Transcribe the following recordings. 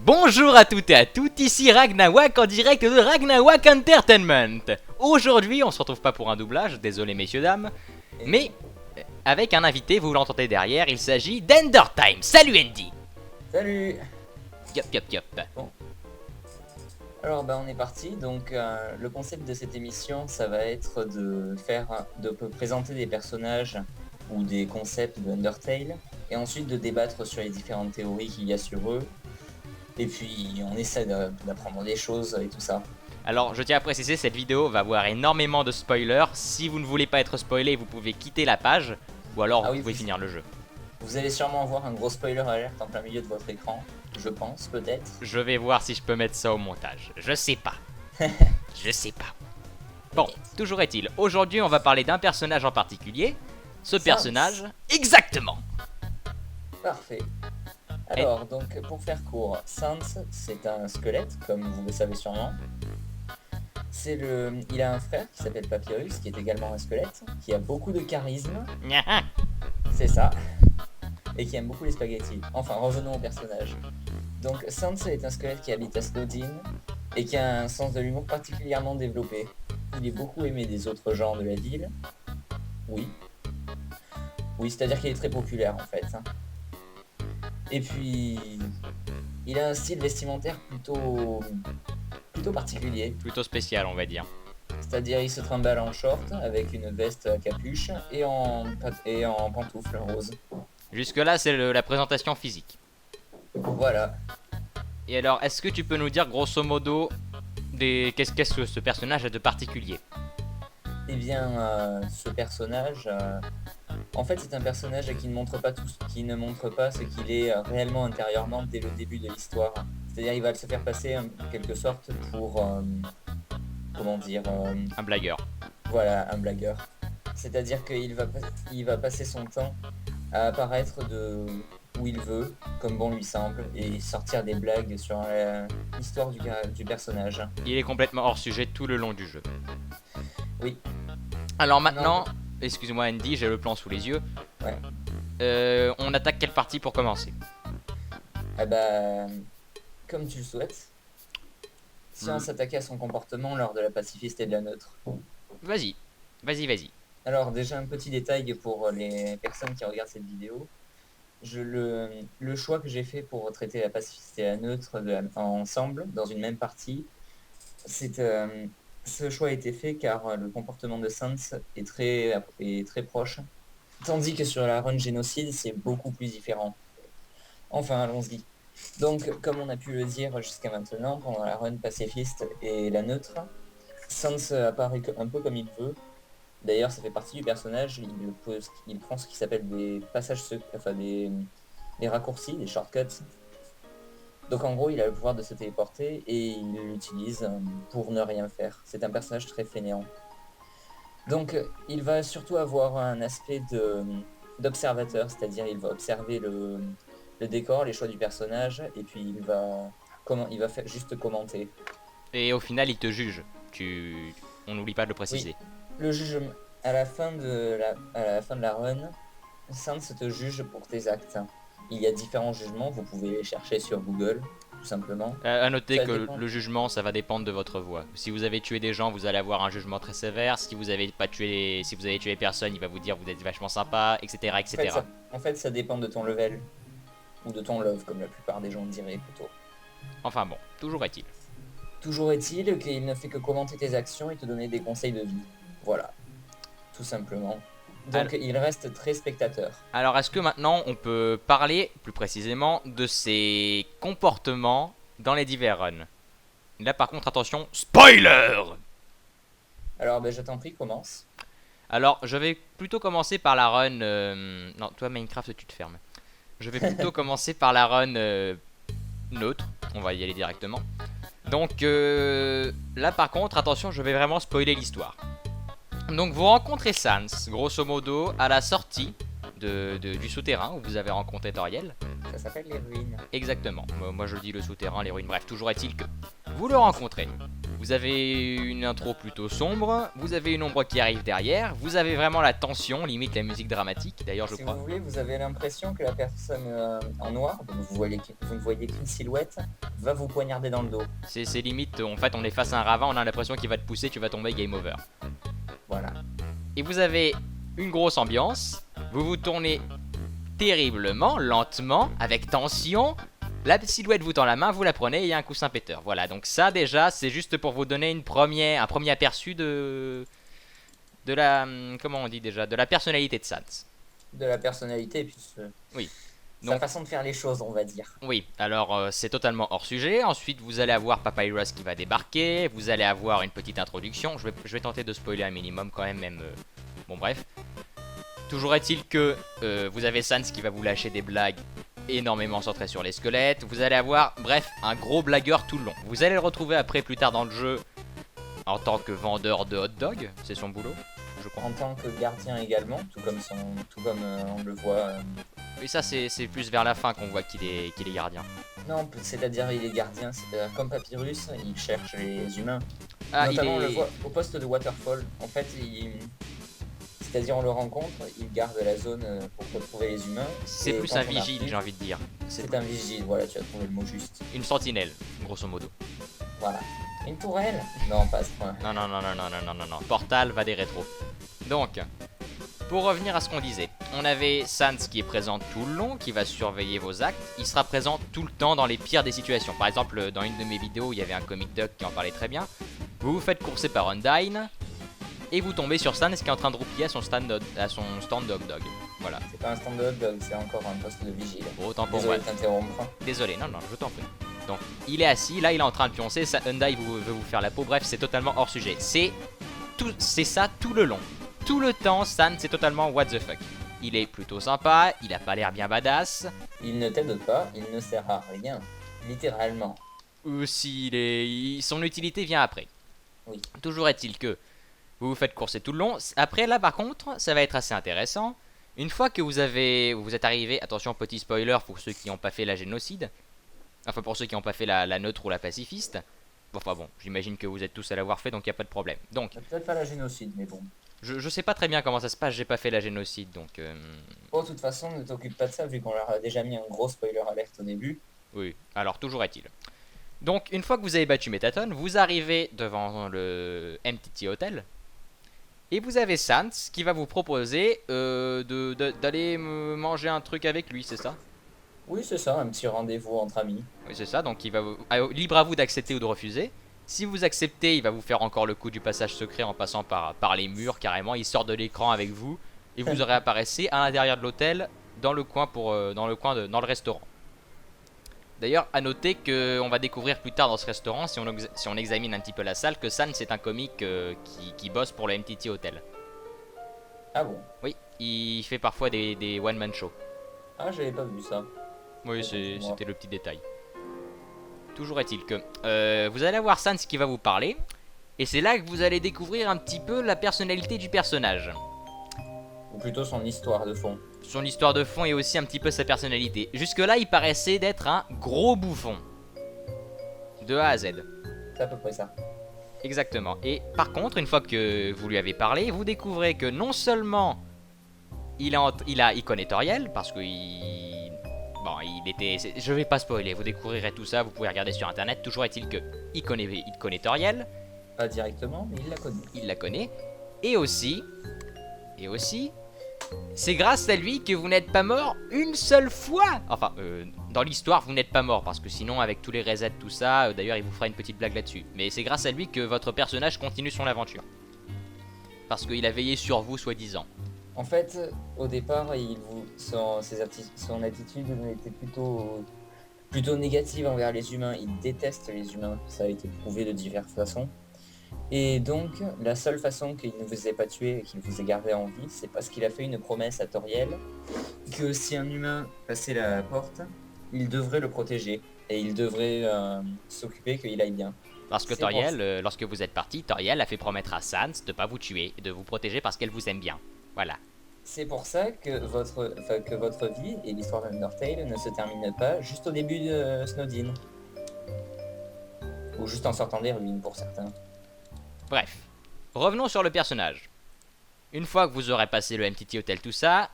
Bonjour à toutes et à toutes, ici Ragnawak en direct de Ragnawak Entertainment. Aujourd'hui, on se retrouve pas pour un doublage, désolé messieurs dames, mais avec un invité, vous l'entendez derrière, il s'agit d'Endertime. Salut Andy. Salut. Yop yop yop. Bon. Alors on est parti, donc le concept de cette émission ça va être de présenter des personnages ou des concepts de Undertale et ensuite de débattre sur les différentes théories qu'il y a sur eux et puis on essaie d'apprendre des choses et tout ça. Alors je tiens à préciser, cette vidéo va avoir énormément de spoilers. Si vous ne voulez pas être spoilé, vous pouvez quitter la page ou alors vous pouvez finir le jeu. Vous allez sûrement voir un gros spoiler alert en plein milieu de votre écran, je pense, peut-être. Je vais voir si je peux mettre ça au montage. Je sais pas. Je sais pas. Bon, toujours est-il, aujourd'hui on va parler d'un personnage en particulier. Ce personnage, exactement. Parfait. Alors, donc pour faire court, Sans, c'est un squelette, comme vous le savez sûrement. Il a un frère qui s'appelle Papyrus, qui est également un squelette, qui a beaucoup de charisme. C'est ça. Et qui aime beaucoup les spaghettis. Enfin, revenons au personnage. Donc, Sans est un squelette qui habite à Snowdin et qui a un sens de l'humour particulièrement développé. Il est beaucoup aimé des autres gens de la ville. Oui. Oui, c'est-à-dire qu'il est très populaire en fait. Et puis, il a un style vestimentaire plutôt particulier. Plutôt spécial, on va dire. C'est-à-dire, il se trimballe en short avec une veste à capuche et en pantoufles roses. Jusque-là, c'est la présentation physique. Voilà. Et alors, est-ce que tu peux nous dire grosso modo qu'est-ce que ce personnage a de particulier? Eh bien, ce personnage, en fait, c'est un personnage qui ne montre pas ce qu'il est réellement intérieurement dès le début de l'histoire. C'est-à-dire, il va se faire passer en quelque sorte pour, comment dire, un blagueur. Voilà, un blagueur. C'est-à-dire qu'il va passer son temps à apparaître où il veut, comme bon lui semble, et sortir des blagues sur l'histoire du personnage. Il est complètement hors sujet tout le long du jeu. Oui. Alors maintenant, excuse-moi Andy, j'ai le plan sous les yeux. Ouais. On attaque quelle partie pour commencer? Ah bah, comme tu le souhaites. Si on s'attaquait à son comportement lors de la pacifiste et de la neutre. Vas-y. Alors déjà un petit détail pour les personnes qui regardent cette vidéo. Le choix que j'ai fait pour traiter la pacifiste et la neutre ensemble, dans une même partie, ce choix a été fait car le comportement de Sans est très proche, tandis que sur la run génocide, c'est beaucoup plus différent. Enfin, allons-y. Donc, comme on a pu le dire jusqu'à maintenant, pendant la run pacifiste et la neutre, Sans apparaît un peu comme il veut. D'ailleurs, ça fait partie du personnage, il prend ce qui s'appelle des passages enfin des raccourcis, des shortcuts. Donc en gros, il a le pouvoir de se téléporter et il l'utilise pour ne rien faire. C'est un personnage très fainéant. Donc il va surtout avoir un aspect d'observateur, c'est-à-dire il va observer le décor, les choix du personnage, et puis il va juste commenter. Et au final, il te juge. On n'oublie pas de le préciser. Oui. Le juge, à la fin de la run, Sans te juge pour tes actes. Il y a différents jugements, vous pouvez les chercher sur Google, tout simplement. À noter que le jugement, ça va dépendre de votre voix. Si vous avez tué des gens, vous allez avoir un jugement très sévère. Si vous avez tué personne, il va vous dire vous êtes vachement sympa, etc. etc. En fait, ça dépend de ton level, ou de ton love, comme la plupart des gens diraient plutôt. Enfin bon, toujours est-il. Toujours est-il qu'il ne fait que commenter tes actions et te donner des conseils de vie. Voilà, tout simplement. Donc il reste très spectateur. Alors est-ce que maintenant on peut parler plus précisément de ses comportements dans les divers runs? Là par contre attention, spoiler! Alors je t'en prie, commence. Alors je vais plutôt commencer par la run... Non, toi Minecraft tu te fermes. Je vais plutôt commencer par la run neutre, on va y aller directement. Donc là par contre attention, je vais vraiment spoiler l'histoire. Donc vous rencontrez Sans, grosso modo, à la sortie du souterrain où vous avez rencontré Toriel. Ça s'appelle les ruines. Exactement, moi je dis le souterrain, les ruines, bref, toujours est-il que vous le rencontrez. Vous avez une intro plutôt sombre, vous avez une ombre qui arrive derrière, vous avez vraiment la tension, limite la musique dramatique, d'ailleurs je Si crois. vous voulez, vous avez l'impression que la personne en noir, donc vous ne voyez qu'une silhouette, va vous poignarder dans le dos. C'est limite, en fait on est face à un ravin, on a l'impression qu'il va te pousser, tu vas tomber, game over. Voilà. Et vous avez une grosse ambiance, vous vous tournez terriblement, lentement, avec tension. La silhouette vous tend la main, vous la prenez et il y a un coussin péteur. Voilà, donc ça déjà, c'est juste pour vous donner un premier aperçu de la, comment on dit déjà, de la personnalité de Sans. De la personnalité et puis Oui. sa façon de faire les choses, on va dire. Oui, alors c'est totalement hors sujet. Ensuite, vous allez avoir Papyrus qui va débarquer. Vous allez avoir une petite introduction. Je vais tenter de spoiler un minimum quand même. Bon, bref. Toujours est-il que vous avez Sans qui va vous lâcher des blagues énormément centrées sur les squelettes. Vous allez avoir, bref, un gros blagueur tout le long. Vous allez le retrouver après, plus tard dans le jeu, en tant que vendeur de hot dog. C'est son boulot, je crois. En tant que gardien également, tout comme on le voit. Et ça, c'est plus vers la fin qu'on voit qu'il est gardien. Non, c'est-à-dire il est gardien, c'est-à-dire comme Papyrus, il cherche les humains. Ah, Notamment, on le voit au poste de Waterfall. En fait, c'est-à-dire on le rencontre, il garde la zone pour retrouver les humains. C'est plus un vigile, j'ai envie de dire. C'est un vigile, voilà, tu as trouvé le mot juste. Une sentinelle, grosso modo. Voilà. Une tourelle? Non, pas à ce point. Non. Portal va des rétros. Donc, pour revenir à ce qu'on disait, on avait Sans qui est présent tout le long, qui va surveiller vos actes. Il sera présent tout le temps dans les pires des situations. Par exemple, dans une de mes vidéos, il y avait un comic duck qui en parlait très bien. Vous vous faites courser par Undyne et vous tombez sur Sans qui est en train de roupiller à son stand de hot dog. Voilà. C'est pas un stand de hot dog, c'est encore un poste de vigile. Autant pour Désolé moi. de t'interrompre. Désolé, non, je t'en prie. Donc, il est assis, là il est en train de pioncer, Undyne veut vous faire la peau, bref, c'est totalement hors sujet. C'est ça tout le long. Tout le temps, Sans c'est totalement what the fuck. Il est plutôt sympa, il a pas l'air bien badass. Il ne t'aide pas, il ne sert à rien. Littéralement. Son utilité vient après. Oui. Toujours est-il que vous vous faites courser tout le long. Après, là par contre, ça va être assez intéressant. Une fois que vous êtes arrivé, attention petit spoiler pour ceux qui n'ont pas fait la génocide. Enfin pour ceux qui n'ont pas fait la neutre ou la pacifiste. Enfin bon, j'imagine que vous êtes tous à l'avoir fait donc il n'y a pas de problème. Donc, peut-être pas la génocide, mais bon. Je sais pas très bien comment ça se passe, j'ai pas fait la génocide donc... Bon, de toute façon, ne t'occupe pas de ça vu qu'on leur a déjà mis un gros spoiler alerte au début. Oui, alors toujours est-il. Donc une fois que vous avez battu Métatone, vous arrivez devant le MTT Hotel. Et vous avez Sans qui va vous proposer d'aller manger un truc avec lui, c'est ça? Oui, c'est ça, un petit rendez-vous entre amis. Oui, c'est ça, donc libre à vous d'accepter ou de refuser. Si vous acceptez, il va vous faire encore le coup du passage secret en passant par les murs carrément. Il sort de l'écran avec vous et vous réapparaissez à l'intérieur de l'hôtel dans le dans le restaurant. D'ailleurs, à noter qu'on va découvrir plus tard dans ce restaurant, si on examine un petit peu la salle, que Sans c'est un comique qui bosse pour le MTT Hotel. Ah bon? Oui, il fait parfois des one-man shows. Ah, j'avais pas vu ça. Oui, c'était le petit détail. Toujours est-il que vous allez avoir Sans qui va vous parler, et c'est là que vous allez découvrir un petit peu la personnalité du personnage. Ou plutôt son histoire de fond. Son histoire de fond et aussi un petit peu sa personnalité. Jusque-là, il paraissait d'être un gros bouffon. De A à Z. C'est à peu près ça. Exactement. Et par contre, une fois que vous lui avez parlé, vous découvrez que non seulement il connaît Toriel, parce que je vais pas spoiler, vous découvrirez tout ça, vous pouvez regarder sur internet. Toujours est-il que il connaît Toriel. Pas directement, mais il la connaît. Il la connaît. Et aussi, c'est grâce à lui que vous n'êtes pas mort une seule fois. Enfin, dans l'histoire, vous n'êtes pas mort, parce que sinon, avec tous les resets, tout ça, d'ailleurs, il vous fera une petite blague là-dessus. Mais c'est grâce à lui que votre personnage continue son aventure. Parce qu'il a veillé sur vous, soi-disant. En fait, au départ, son attitude était plutôt négative envers les humains. Il déteste les humains, ça a été prouvé de diverses façons. Et donc, la seule façon qu'il ne vous ait pas tué et qu'il vous ait gardé en vie, c'est parce qu'il a fait une promesse à Toriel que si un humain passait la porte, il devrait le protéger et il devrait s'occuper qu'il aille bien. Parce que Toriel, lorsque vous êtes parti, Toriel a fait promettre à Sans de pas vous tuer et de vous protéger parce qu'elle vous aime bien. Voilà. C'est pour ça que votre vie et l'histoire d'Undertale ne se terminent pas juste au début de Snowdin. Ou juste en sortant des ruines pour certains. Bref, revenons sur le personnage. Une fois que vous aurez passé le MTT Hotel, tout ça,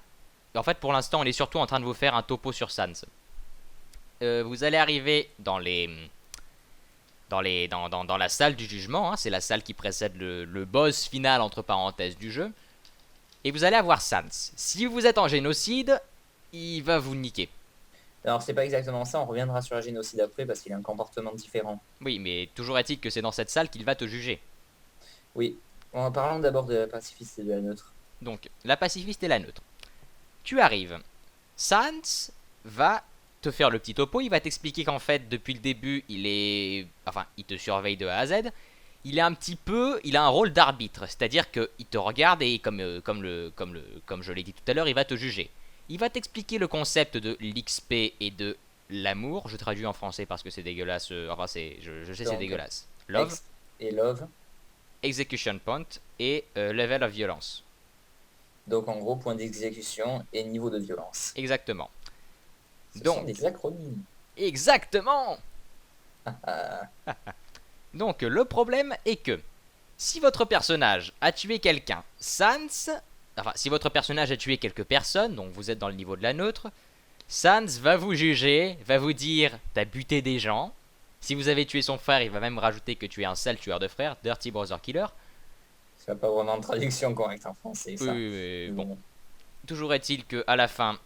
en fait pour l'instant on est surtout en train de vous faire un topo sur Sans. Vous allez arriver dans la salle du jugement, hein, c'est la salle qui précède le boss final entre parenthèses du jeu. Et vous allez avoir Sans. Si vous êtes en génocide, il va vous niquer. Alors c'est pas exactement ça, on reviendra sur la génocide après parce qu'il a un comportement différent. Oui, mais toujours est-il que c'est dans cette salle qu'il va te juger. Oui, en parlant d'abord de la pacifiste et de la neutre. Donc, la pacifiste et la neutre. Tu arrives. Sans va te faire le petit topo, il va t'expliquer qu'en fait, depuis le début, il te surveille de A à Z. Il a un rôle d'arbitre, c'est-à-dire qu'il te regarde et comme je l'ai dit tout à l'heure, il va te juger. Il va t'expliquer le concept de l'XP et de l'amour. Je traduis en français parce que c'est dégueulasse. Je sais c'est dégueulasse. Love. Et love. Execution point et level of violence. Donc en gros, point d'exécution et niveau de violence. Exactement. Ce sont des acronymes. Exactement. Donc le problème est que si votre personnage a tué quelqu'un, si votre personnage a tué quelques personnes, donc vous êtes dans le niveau de la neutre, Sans va vous juger, va vous dire t'as buté des gens. Si vous avez tué son frère, il va même rajouter que tu es un sale tueur de frères, Dirty Brother Killer. C'est pas vraiment de traduction correcte en français, ça. Oui, mais bon. Toujours est-il que à la fin,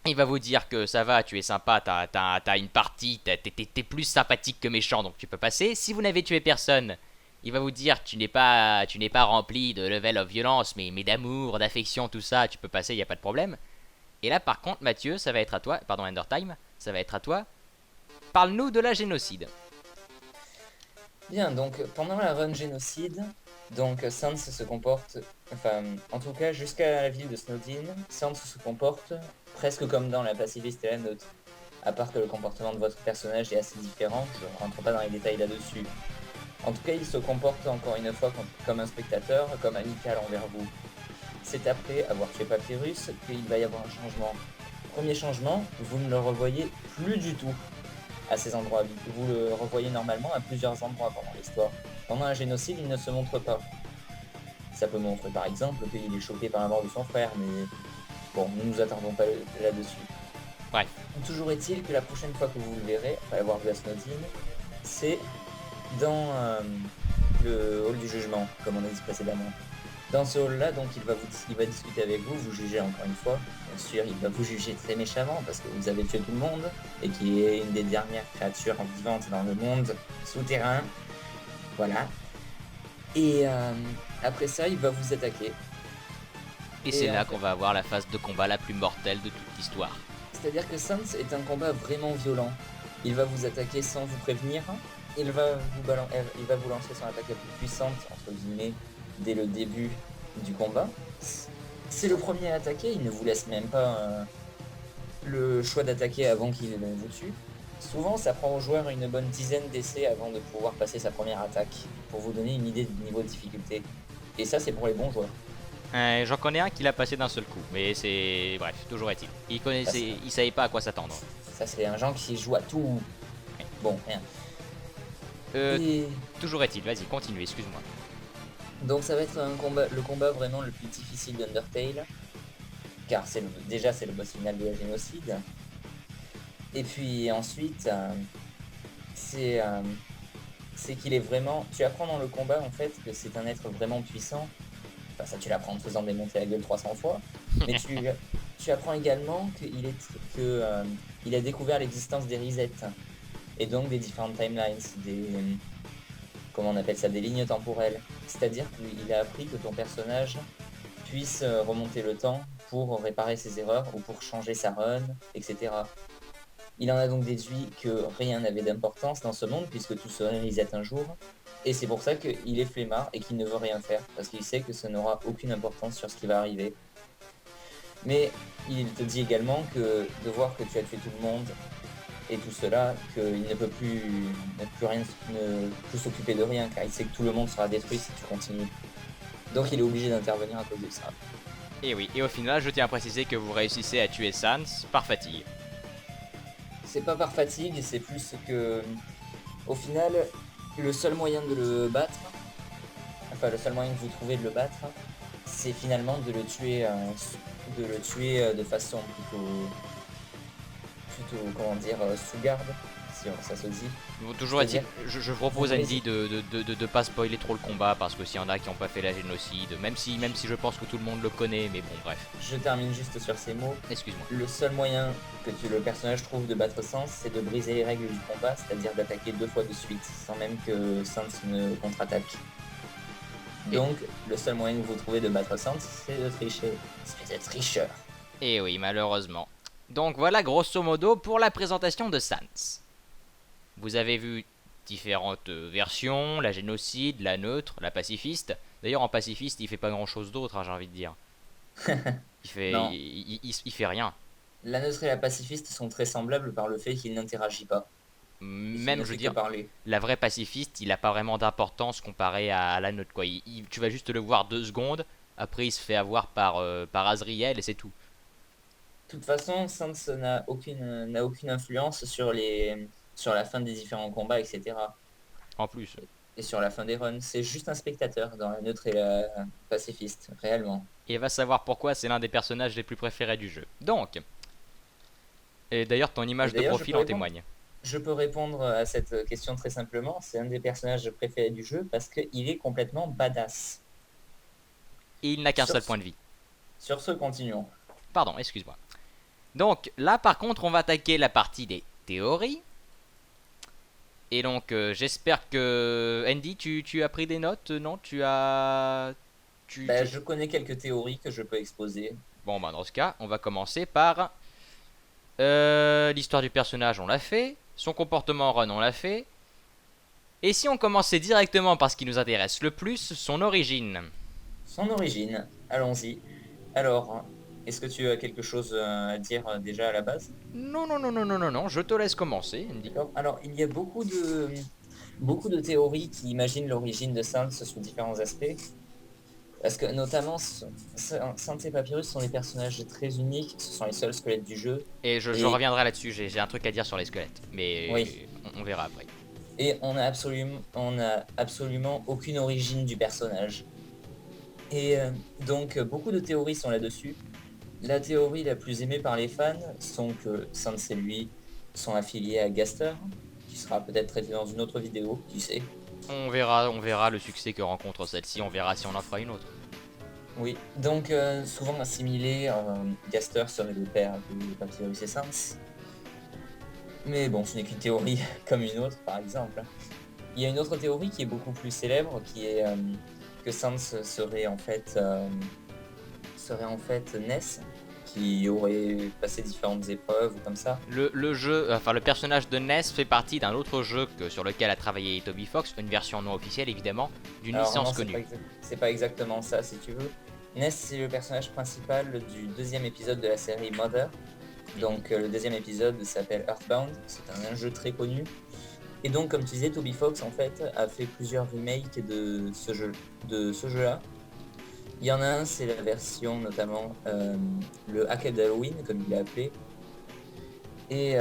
il va vous dire que ça va, tu es sympa, t'as une partie, t'es plus sympathique que méchant, donc tu peux passer. Si vous n'avez tué personne, il va vous dire que tu n'es pas rempli de level of violence, mais d'amour, d'affection, tout ça, tu peux passer, il n'y a pas de problème. Et là, par contre, Mathieu, ça va être à toi, pardon, Endertime, ça va être à toi. Parle-nous de la génocide. Bien, donc pendant la run génocide, donc Sans se comporte, enfin en tout cas jusqu'à la ville de Snowdin, Sans se comporte presque comme dans la pacifiste et la neutre. À part que le comportement de votre personnage est assez différent, je ne rentre pas dans les détails là-dessus. En tout cas, il se comporte encore une fois comme un spectateur, comme amical envers vous. C'est après avoir tué Papyrus qu'il va y avoir un changement. Premier changement, vous ne le revoyez plus du tout à ces endroits. Vous le revoyez normalement à plusieurs endroits pendant l'histoire. Pendant un génocide, il ne se montre pas. Ça peut montrer par exemple qu'il est choqué par la mort de son frère, mais bon, ne nous attardons pas là-dessus. Bref. Toujours est-il que la prochaine fois que vous le verrez, après avoir vu Snowdin, c'est dans le hall du jugement, comme on a dit précédemment. Dans ce hall-là, donc, il va discuter avec vous, vous juger encore une fois. Bien sûr, il va vous juger très méchamment parce que vous avez tué tout le monde et qu'il est une des dernières créatures vivantes dans le monde souterrain. Voilà. Et après ça, il va vous attaquer. Et c'est là qu'on va avoir la phase de combat la plus mortelle de toute l'histoire. C'est-à-dire que Sans est un combat vraiment violent. Il va vous attaquer sans vous prévenir. Il va vous lancer son attaque la plus puissante, entre guillemets, dès le début du combat. C'est le premier à attaquer, il ne vous laisse même pas le choix d'attaquer avant qu'il vous tue. Souvent, ça prend au joueur une bonne dizaine d'essais avant de pouvoir passer sa première attaque, pour vous donner une idée du niveau de difficulté. Et ça, c'est pour les bons joueurs. J'en connais un qui l'a passé d'un seul coup, mais c'est... Bref, toujours est-il. Il savait pas à quoi s'attendre. Ça, c'est un genre qui joue à tout. Ouais. Bon, rien. Toujours est-il, vas-y, continue, excuse-moi. Donc ça va être le combat vraiment le plus difficile d'Undertale, car déjà c'est le boss final de la génocide. Et puis ensuite, c'est qu'il est vraiment... Tu apprends dans le combat en fait que c'est un être vraiment puissant. Enfin ça tu l'apprends en te faisant démonter la gueule 300 fois. Mais tu apprends également qu'il a découvert l'existence des resets. Et donc des différentes timelines, comment on appelle ça, des lignes temporelles. C'est-à-dire qu'il a appris que ton personnage puisse remonter le temps pour réparer ses erreurs ou pour changer sa run, etc. Il en a donc déduit que rien n'avait d'importance dans ce monde puisque tout se reset un jour. Et c'est pour ça qu'il est flemmard et qu'il ne veut rien faire parce qu'il sait que ça n'aura aucune importance sur ce qui va arriver. Mais il te dit également que de voir que tu as tué tout le monde et tout cela, qu'il ne peut plus s'occuper de rien car il sait que tout le monde sera détruit si tu continues. Donc il est obligé d'intervenir à cause de ça. Et oui, et au final, je tiens à préciser que vous réussissez à tuer Sans par fatigue. C'est pas par fatigue, c'est plus que, au final, le seul moyen de le battre, enfin le seul moyen que vous trouvez de le battre, c'est finalement de le tuer de façon plutôt comment dire, sous garde, si ça se dit. Bon, toujours est-il, C'est-à-dire que je vous propose brisez. Andy de pas spoiler trop le combat parce que s'il y en a qui n'ont pas fait la génocide, même si je pense que tout le monde le connaît, mais bon, bref, Je termine juste sur ces mots. excuse-moi. Le seul moyen que le personnage trouve de battre Sans, c'est de briser les règles du combat, c'est-à-dire d'attaquer 2 fois de suite, sans même que Sans ne contre-attaque. Et, Donc, le seul moyen que vous trouvez de battre Sans, c'est de tricher. Espèce de tricheur. et oui, malheureusement. Donc voilà, grosso modo, pour la présentation de Sans. Vous avez vu différentes versions, la génocide, la neutre, la pacifiste. D'ailleurs, en pacifiste, il fait pas grand-chose d'autre, hein, j'ai envie de dire. Non, Il fait rien. la neutre et la pacifiste sont très semblables par le fait qu'il n'interagit pas et qu'il Même, ne je veux fait que dire, parler. la vraie pacifiste, il a pas vraiment d'importance comparé à la neutre, quoi. Tu vas juste le voir 2 secondes, après il se fait avoir par Azriel et c'est tout. De toute façon, Sans n'a aucune influence sur la fin des différents combats, etc. En plus. Et sur la fin des runs. C'est juste un spectateur dans la neutre et la pacifiste, réellement. Et va savoir pourquoi c'est l'un des personnages les plus préférés du jeu. Donc, et d'ailleurs, ton Et image de d'ailleurs, profil en témoigne. je peux répondre à cette question très simplement. C'est un des personnages préférés du jeu parce qu'il est complètement badass. Et il n'a qu'un Sur seul ce, point de vie. sur ce continuons. Pardon, excuse-moi. Donc là, par contre, on va attaquer la partie des théories. Et donc, j'espère que... Andy, tu as pris des notes? Non, tu as... Ben, je connais quelques théories que je peux exposer. Bon, bah dans ce cas, on va commencer par... l'histoire du personnage, on l'a fait. Son comportement en run, on l'a fait. Et si on commençait directement par ce qui nous intéresse le plus, son origine? Son origine, allons-y. Alors, est-ce que tu as quelque chose à dire déjà à la base? Non, non, non, non, non, non, non, je te laisse commencer, Andy. D'accord. Alors, il y a beaucoup de théories qui imaginent l'origine de Sans sous différents aspects. Parce que notamment, Sans et Papyrus sont des personnages très uniques, ce sont les seuls squelettes du jeu. Et je Et reviendrai là-dessus, j'ai un truc à dire sur les squelettes. Mais oui, on verra après. et on a absolument aucune origine du personnage. Et donc, beaucoup de théories sont là-dessus. La théorie la plus aimée par les fans sont que Sans et lui sont affiliés à Gaster, qui sera peut-être traité dans une autre vidéo, qui sait. On verra le succès que rencontre celle-ci, on verra si on en fera une autre. Oui, donc souvent assimilé, Gaster serait le père de Papyrus et Sans. Mais bon, ce n'est qu'une théorie comme une autre, par exemple. Il y a une autre théorie qui est beaucoup plus célèbre, qui est que Sans serait en fait Ness, qui aurait passé différentes épreuves ou comme ça. Le jeu, enfin le personnage de Ness fait partie d'un autre jeu sur lequel a travaillé Toby Fox, une version non officielle évidemment, d'une Alors non, licence c'est pas, connue. c'est pas exactement ça, si tu veux. Ness, c'est le personnage principal du deuxième épisode de la série Mother. Donc le deuxième épisode s'appelle Earthbound, c'est un jeu très connu. Et donc, comme tu disais, Toby Fox en fait a fait plusieurs remakes de ce jeu-là. Il y en a un, c'est la version notamment le Hacked Halloween, comme il l'a appelé. Et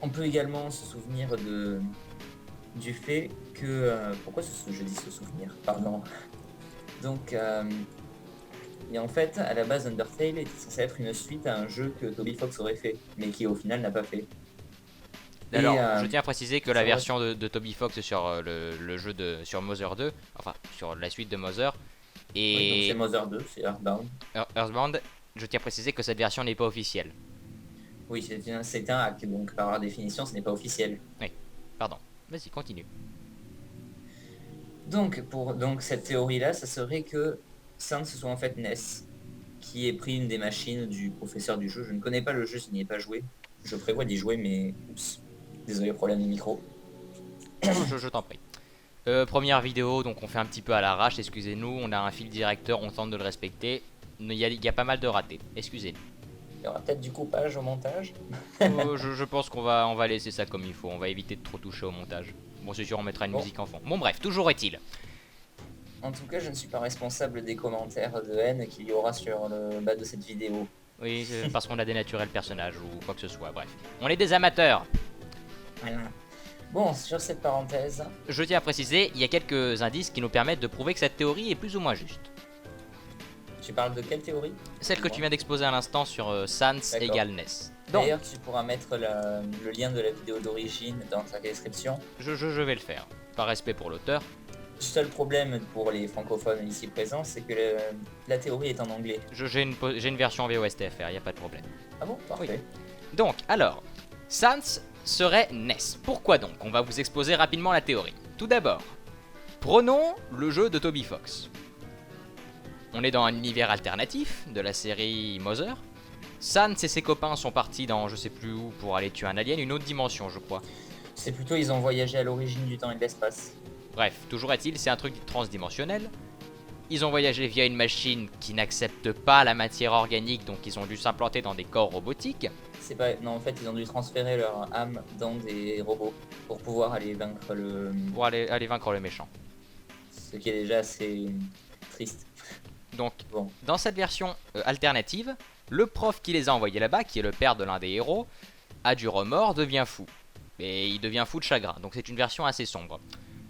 on peut également se souvenir du fait que... pourquoi je dis se souvenir? Pardon. Donc, et en fait, à la base, Undertale était censé être une suite à un jeu que Toby Fox aurait fait, mais qui au final n'a pas fait. Et Alors, je tiens à préciser que la ça aurait... version de Toby Fox sur le jeu sur Mother 2, enfin sur la suite de Mother, Oui, donc c'est et Mother 2, c'est Earthbound. Earthbound, je tiens à préciser que cette version n'est pas officielle. Oui, c'est un hack, donc par définition, ce n'est pas officiel. Oui, pardon. Vas-y, continue. Donc cette théorie-là, ça serait que Sans ce soit en fait Ness, qui ait pris une des machines du professeur du jeu. Je ne connais pas le jeu, je n'y ai pas joué. Je prévois d'y jouer, mais oups, désolé, problème de micro. Non, je t'en prie. Première vidéo, donc on fait un petit peu à l'arrache, excusez-nous, on a un fil directeur, on tente de le respecter. Il y a pas mal de ratés, excusez-nous. Il y aura peut-être du coupage au montage. Je pense on va laisser ça comme il faut, on va éviter de trop toucher au montage. Bon, c'est sûr, on mettra une Bon. musique en fond. Bon, bref, toujours est-il. En tout cas, je ne suis pas responsable des commentaires de haine qu'il y aura sur le bas de cette vidéo. Oui, c'est parce qu'on a dénaturé le personnage ou quoi que ce soit, bref. On est des amateurs. Voilà. Bon, sur cette parenthèse, Je tiens à préciser, il y a quelques indices qui nous permettent de prouver que cette théorie est plus ou moins juste. tu parles de quelle théorie? Celle que tu viens d'exposer à l'instant sur Sans D'accord. égale Ness. Donc, D'ailleurs, tu pourras mettre le lien de la vidéo d'origine dans ta description. je vais le faire, par respect pour l'auteur. Le seul problème pour les francophones ici présents, c'est que la théorie est en anglais. J'ai une version VOSTFR, il n'y a pas de problème. Ah bon? Parfait. Donc, alors, Sans serait Ness. Pourquoi donc? On va vous exposer rapidement la théorie. Tout d'abord, prenons le jeu de Toby Fox. On est dans un univers alternatif de la série Mother. Sans et ses copains sont partis dans je sais plus où pour aller tuer un alien, une autre dimension je crois. C'est plutôt ils ont voyagé à l'origine du temps et de l'espace. Bref, toujours est-il, c'est un truc transdimensionnel. Ils ont voyagé via une machine qui n'accepte pas la matière organique, donc ils ont dû s'implanter dans des corps robotiques. C'est pas... Non, en fait, ils ont dû transférer leur âme dans des robots pour pouvoir aller vaincre le... Pour aller vaincre le méchant. Ce qui est déjà assez triste. Donc, Bon. dans cette version alternative, le prof qui les a envoyés là-bas, qui est le père de l'un des héros, a du remords, devient fou. Et il devient fou de chagrin, donc c'est une version assez sombre.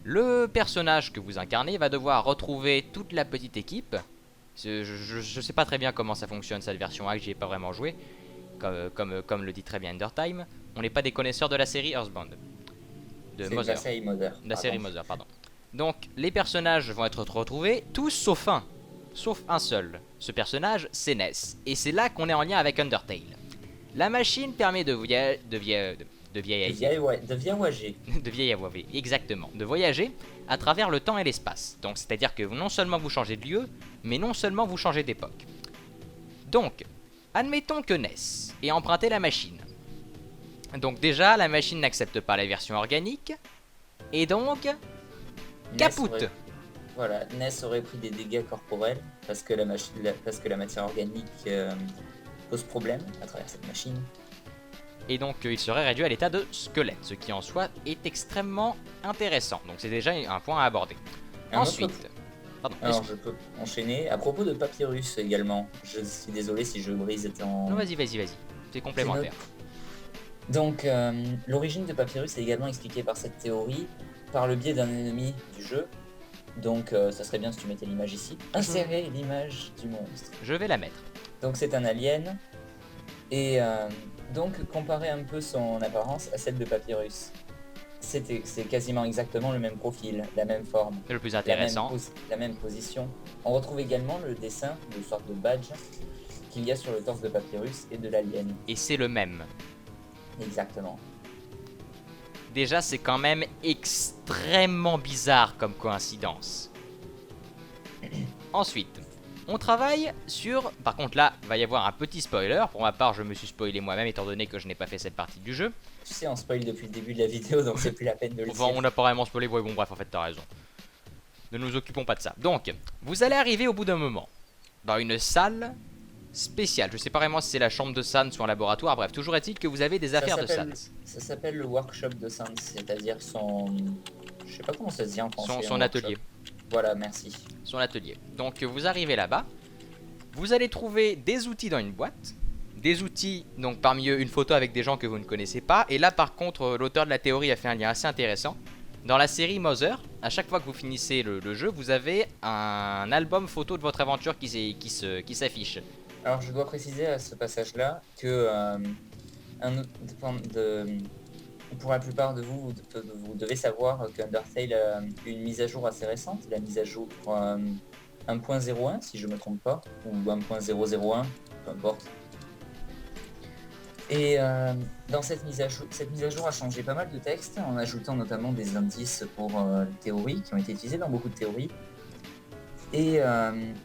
Le personnage que vous incarnez va devoir retrouver toute la petite équipe. Je sais pas très bien comment ça fonctionne cette version A, que j'y ai pas vraiment joué. Comme le dit très bien Undertime, on n'est pas des connaisseurs de la série Earthbound. De C'est Mother. la série Mother. La série Mother, pardon. Donc, les personnages vont être retrouvés, tous sauf un. Sauf un seul. Ce personnage, c'est Ness. Et c'est là qu'on est en lien avec Undertale. La machine permet de voyager. De voyager, exactement. De voyager à travers le temps et l'espace. Donc, c'est-à-dire que non seulement vous changez de lieu, mais non seulement vous changez d'époque. Donc, admettons que Ness ait emprunté la machine. Donc déjà, la machine n'accepte pas la version organique. Et donc, capoute. Voilà, Ness aurait pris des dégâts corporels parce que la matière organique pose problème à travers cette machine. Et donc il serait réduit à l'état de squelette, ce qui en soi est extrêmement intéressant. Donc c'est déjà un point à aborder. Ensuite, pardon. Alors je peux enchaîner. À propos de Papyrus également, je suis désolé si je brise ton... Non, vas-y, c'est complémentaire. Donc l'origine de Papyrus est également expliquée par cette théorie, par le biais d'un ennemi du jeu. Donc ça serait bien si tu mettais l'image ici. Insérer l'image du monstre. Je vais la mettre. Donc c'est un alien. Et donc comparer un peu son apparence à celle de Papyrus. C'est quasiment exactement le même profil, la même forme. Le plus intéressant. La même position. On retrouve également le dessin, une sorte de badge, qu'il y a sur le torse de Papyrus et de l'alien. Et c'est le même. Exactement. Déjà, c'est quand même extrêmement bizarre comme coïncidence. Ensuite, on travaille sur... Par contre là, va y avoir un petit spoiler. Pour ma part, je me suis spoilé moi-même étant donné que je n'ai pas fait cette partie du jeu. Tu sais, on spoil depuis le début de la vidéo, donc c'est plus la peine de le dire. On n'a pas vraiment spoilé, ouais, bon bref, en fait t'as raison. Ne nous occupons pas de ça. Donc, vous allez arriver au bout d'un moment dans une salle spéciale. Je sais pas vraiment si c'est la chambre de Sans ou un laboratoire. Bref, toujours est-il que vous avez des affaires de Sans. Ça s'appelle le workshop de Sans, c'est-à-dire son... Je sais pas comment ça se dit en français. Son atelier. Voilà, merci. Son atelier. Donc vous arrivez là-bas. Vous allez trouver des outils dans une boîte. Des outils, donc parmi eux une photo avec des gens que vous ne connaissez pas. Et là par contre, l'auteur de la théorie a fait un lien assez intéressant. Dans la série Mother, à chaque fois que vous finissez le jeu, vous avez un album photo de votre aventure qui s'affiche. Alors je dois préciser à ce passage-là que pour la plupart de vous, vous devez savoir qu'Undertale a une mise à jour assez récente, la mise à jour 1.01 si je me trompe pas, ou 1.001, peu importe. Et dans cette mise à jour a changé pas mal de textes, en ajoutant notamment des indices pour théories qui ont été utilisés dans beaucoup de théories. Et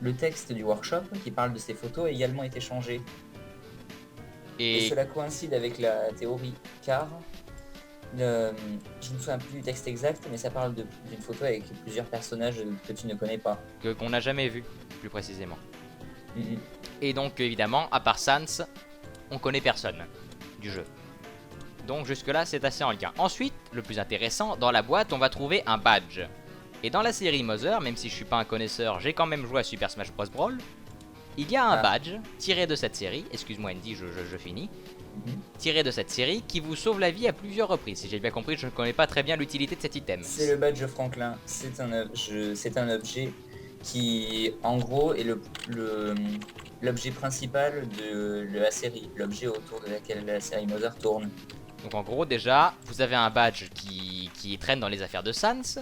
le texte du workshop qui parle de ces photos a également été changé. Et cela coïncide avec la théorie car je ne me souviens plus du texte exact, mais ça parle d'une photo avec plusieurs personnages que tu ne connais pas. Qu'on n'a jamais vu, plus précisément. Mm-hmm. Et donc évidemment, à part Sans, on connaît personne du jeu. Donc jusque là c'est assez en lien. Ensuite, le plus intéressant, dans la boîte on va trouver un badge. Et dans la série Mother, même si je suis pas un connaisseur, j'ai quand même joué à Super Smash Bros. Brawl. Il y a un badge tiré de cette série, excuse-moi Andy, je finis. Mhm. de cette série qui vous sauve la vie à plusieurs reprises. Si j'ai bien compris, je ne connais pas très bien l'utilité de cet item. C'est le badge Franklin. C'est un objet qui, en gros, est l'objet principal de la série, l'objet autour de laquelle la série Mother tourne. Donc en gros, déjà, vous avez un badge qui traîne dans les affaires de Sans.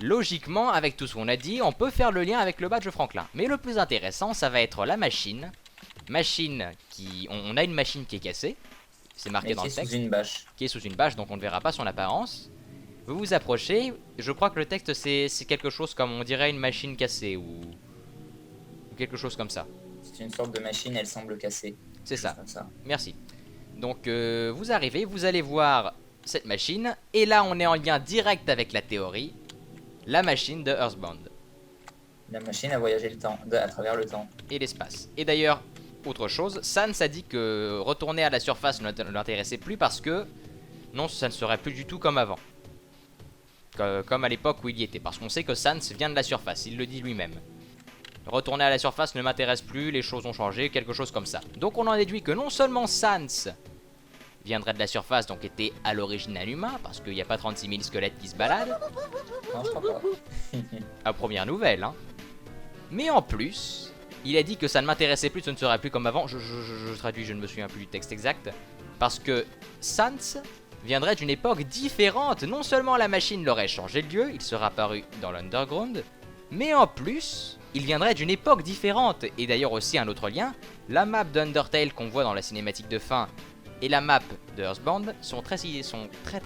Logiquement, avec tout ce qu'on a dit, on peut faire le lien avec le badge Franklin. Mais le plus intéressant, ça va être la machine. On a une machine qui est cassée. C'est marqué Mais dans qui le est texte. sous une bâche. Qui est sous une bâche, donc on ne verra pas son apparence. Vous vous approchez. Je crois que le texte, c'est quelque chose comme, on dirait, une machine cassée ou quelque chose comme ça. C'est une sorte de machine, elle semble cassée. C'est ça. Comme ça. Merci. Donc vous arrivez, vous allez voir cette machine. Et là, on est en lien direct avec la théorie. La machine de Earthbound. La machine a voyagé à travers le temps. Et l'espace. Et d'ailleurs, autre chose, Sans a dit que retourner à la surface ne l'intéressait plus parce que non, ça ne serait plus du tout comme avant. Comme à l'époque où il y était. Parce qu'on sait que Sans vient de la surface, il le dit lui-même. Retourner à la surface ne m'intéresse plus, les choses ont changé, quelque chose comme ça. Donc on en déduit que non seulement Sans viendrait de la surface, donc était à l'origine un humain, parce qu'il n'y a pas 36 000 squelettes qui se baladent. Non, je crois pas. À première nouvelle, hein. Mais en plus, il a dit que ça ne m'intéressait plus, ce ne serait plus comme avant. Je traduis, je ne me souviens plus du texte exact. Parce que Sans viendrait d'une époque différente. Non seulement la machine l'aurait changé de lieu, il serait apparu dans l'Underground, mais en plus, il viendrait d'une époque différente. Et d'ailleurs aussi un autre lien, la map d'Undertale qu'on voit dans la cinématique de fin et la map de Earthbound sont très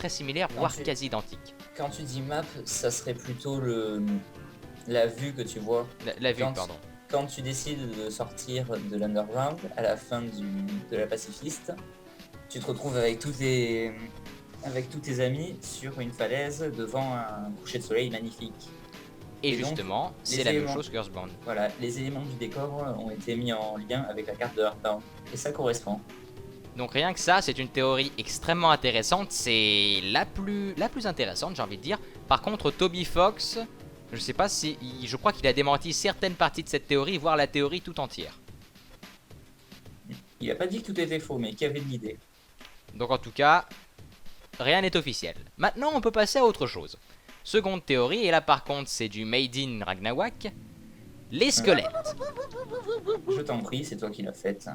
similaires, voire quasi identiques. Quand tu dis map, ça serait plutôt la vue que tu vois. La vue, pardon. Quand tu décides de sortir de l'Underground, à la fin de la pacifiste, tu te retrouves avec tous tes amis sur une falaise devant un coucher de soleil magnifique. Et justement, c'est la même chose que Earthbound. Voilà, les éléments du décor ont été mis en lien avec la carte de Earthbound. Et ça correspond. Donc rien que ça, c'est une théorie extrêmement intéressante. C'est la plus intéressante, j'ai envie de dire. Par contre, Toby Fox, je sais pas si... Je crois qu'il a démenti certaines parties de cette théorie, voire la théorie tout entière. Il a pas dit que tout était faux, mais qu'il y avait de l'idée. Donc en tout cas, rien n'est officiel. Maintenant, on peut passer à autre chose. Seconde théorie, et là par contre, c'est du Made in Ragnarok. Les squelettes. Je t'en prie, c'est toi qui l'as fait.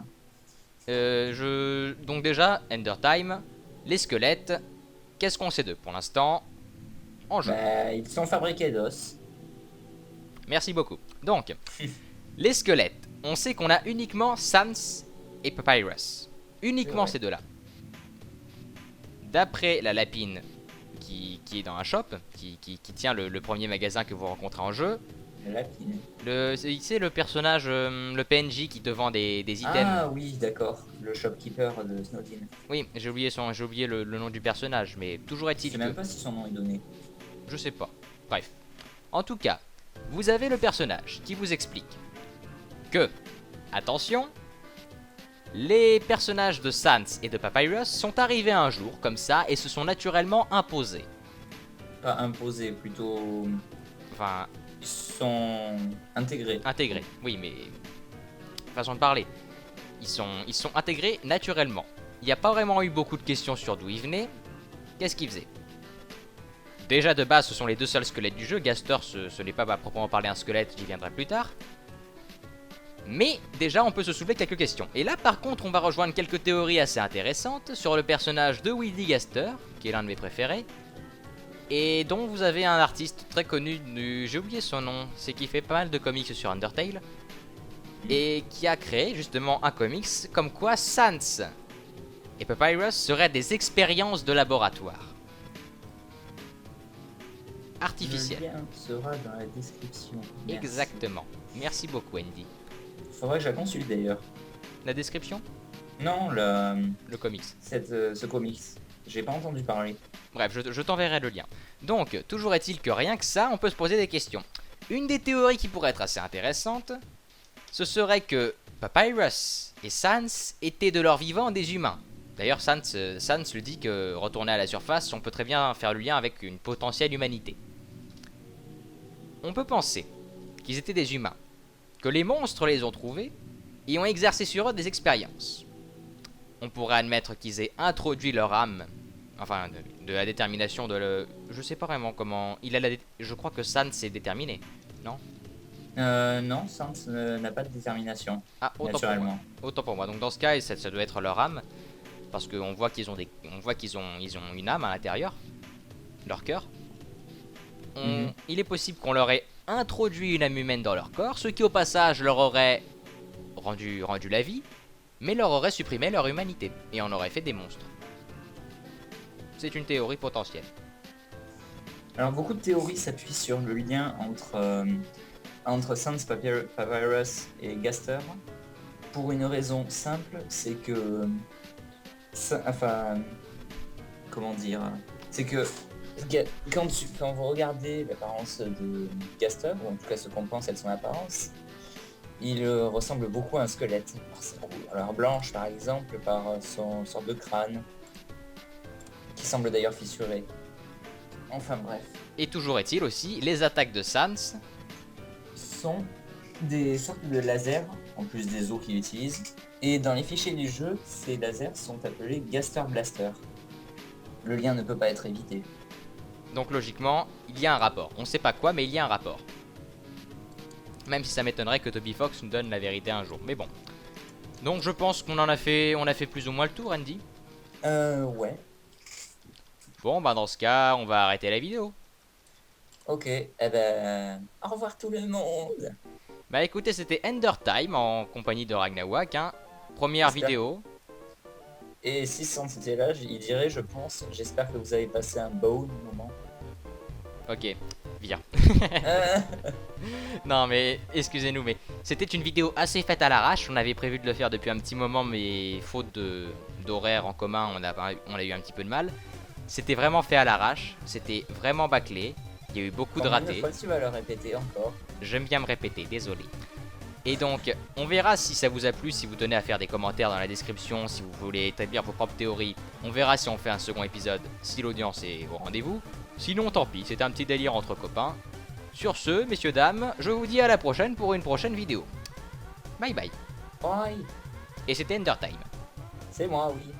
Donc déjà, Ender Time, les squelettes, qu'est-ce qu'on sait d'eux pour l'instant en jeu? Ils sont fabriqués d'os. Merci beaucoup. Donc, les squelettes, on sait qu'on a uniquement Sans et Papyrus. Uniquement ces deux-là. D'après la lapine qui est dans un shop, qui tient le premier magasin que vous rencontrez en jeu, c'est le personnage, le PNJ qui te vend des items. Ah oui, d'accord, le shopkeeper de Snowdin. Oui, j'ai oublié le nom du personnage, mais toujours est-il que... Je sais même pas si son nom est donné. Je sais pas. Bref. En tout cas, vous avez le personnage qui vous explique que, attention, les personnages de Sans et de Papyrus sont arrivés un jour, comme ça, et se sont naturellement imposés. Pas imposés, plutôt... Enfin... Ils sont intégrés. Intégrés, oui, mais... Façon de parler. Ils sont intégrés naturellement. Il n'y a pas vraiment eu beaucoup de questions sur d'où ils venaient. Qu'est-ce qu'ils faisaient? Déjà de base, ce sont les deux seuls squelettes du jeu. Gaster, ce n'est pas à proprement parler un squelette, j'y viendrai plus tard. Mais déjà, on peut se soulever quelques questions. Et là, par contre, on va rejoindre quelques théories assez intéressantes sur le personnage de Wildy Gaster, qui est l'un de mes préférés. Et dont vous avez un artiste très connu, j'ai oublié son nom, c'est qui fait pas mal de comics sur Undertale. Et qui a créé justement un comics comme quoi Sans et Papyrus seraient des expériences de laboratoire. Artificielles. Le lien sera dans la description. Merci. Exactement. Merci beaucoup, Andy. Faudrait que je la consulte d'ailleurs. La description? Non, le comics. Ce comics. J'ai pas entendu parler. Bref, je t'enverrai le lien. Donc, toujours est-il que rien que ça, on peut se poser des questions. Une des théories qui pourrait être assez intéressante, ce serait que Papyrus et Sans étaient de leur vivant des humains. D'ailleurs, Sans le dit que retourner à la surface, on peut très bien faire le lien avec une potentielle humanité. On peut penser qu'ils étaient des humains, que les monstres les ont trouvés et ont exercé sur eux des expériences. on pourrait admettre qu'ils aient introduit leur âme, enfin de la détermination de le... Je sais pas vraiment comment... Je crois que Sans est déterminé, non? Non, Sans n'a pas de détermination, Ah, naturellement. Autant pour moi. Donc dans ce cas, ça doit être leur âme, parce qu'on voit qu'ils ont ils ont une âme à l'intérieur, leur cœur. Mhm. Il est possible qu'on leur ait introduit une âme humaine dans leur corps, ce qui au passage leur aurait rendu la vie, mais leur aurait supprimé leur humanité, et en aurait fait des monstres. C'est une théorie potentielle. Alors beaucoup de théories s'appuient sur le lien entre Sans, Papyrus et Gaster, pour une raison simple, c'est que... Enfin... Comment dire? C'est que quand vous regardez l'apparence de Gaster, ou en tout cas ce qu'on pense être son apparence, il ressemble beaucoup à un squelette, par sa couleur blanche par exemple, par son sorte de crâne, qui semble d'ailleurs fissuré. Enfin bref. Et toujours est-il aussi, les attaques de Sans Sont des sortes de lasers, en plus des os qu'il utilise, et dans les fichiers du jeu, ces lasers sont appelés Gaster Blaster. Le lien ne peut pas être évité. Donc logiquement, il y a un rapport. On sait pas quoi, mais il y a un rapport. Même si ça m'étonnerait que Toby Fox nous donne la vérité un jour. Mais bon. Donc je pense qu'on a fait plus ou moins le tour, Andy. Ouais. Bon, bah dans ce cas, on va arrêter la vidéo. Ok, eh ben... Au revoir tout le monde. Bah écoutez, c'était Ender Time en compagnie de Ragnawak, hein. Première J'espère. vidéo. Et si Sans était là, il dirait, je pense, j'espère que vous avez passé un beau moment. Ok, viens. Euh, Non mais, excusez-nous, mais c'était une vidéo assez faite à l'arrache. On avait prévu de le faire depuis un petit moment, mais faute d'horaire en commun, on a eu un petit peu de mal. C'était vraiment fait à l'arrache, c'était vraiment bâclé. Il y a eu beaucoup de combien de ratés. fois tu vas le répéter encore? J'aime bien me répéter, désolé. Et donc, on verra si ça vous a plu, si vous tenez à faire des commentaires dans la description, si vous voulez établir vos propres théories. On verra si on fait un second épisode, si l'audience est au rendez-vous. Sinon, tant pis, c'est un petit délire entre copains. Sur ce, messieurs, dames, je vous dis à la prochaine pour une prochaine vidéo. Bye bye. Bye. Et c'était Ender Time. C'est moi, oui.